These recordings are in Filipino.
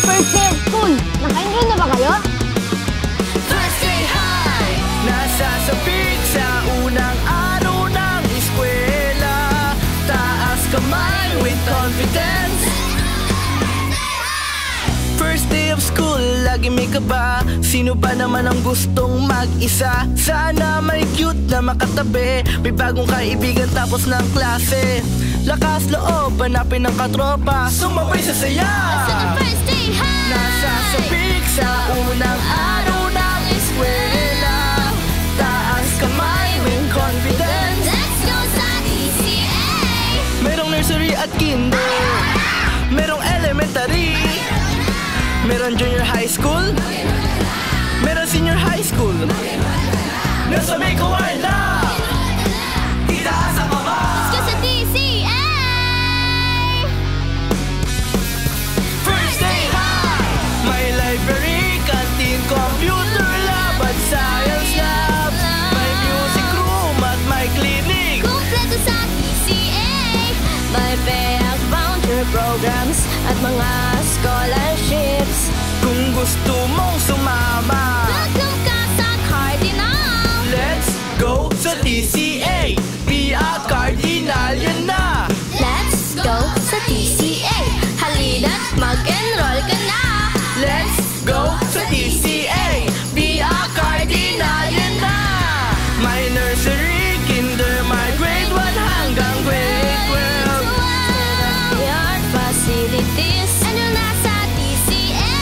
First day of school, naka-enroll na ba kayo? First day high! Nasasabik sa unang araw ng eskwela. Taas kamay with confidence. First day of school, lagi may kaba. Sino ba naman ang gustong mag-isa? Sana may cute na makatabi. May bagong kaibigan tapos ng klase. Lakas loob, hanapin ng katropa. Sumabay sa saya. So the first day high! Nasasabik sa unang araw ng eskwela. Taas kamay with confidence. Let's go sa DCA! Merong nursery at kinder. Merong elementary. Meron junior high school. Meron senior high school. Nasa may kawan na itaas ang kamay. Let's go sa DCA! First day high! May library, canteen, computer lab at science lab. May music room at may clinic. Kumpleto sa DCA! May payout voucher programs at mga scholarships. Kung gusto mong sumama, Welcome ka sa Cardinal! let's go sa TCA. Be a cardinal, yan na. Let's go sa DCA! Halina't mag-enroll ka na! Let's go sa TCA. Be a cardinal, yan na. May nursery, kinder, my grade 1 hanggang grade 12. Your facilities ano nasa DCA?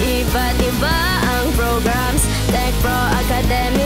Iba't iba ang programs, Tech Pro Academy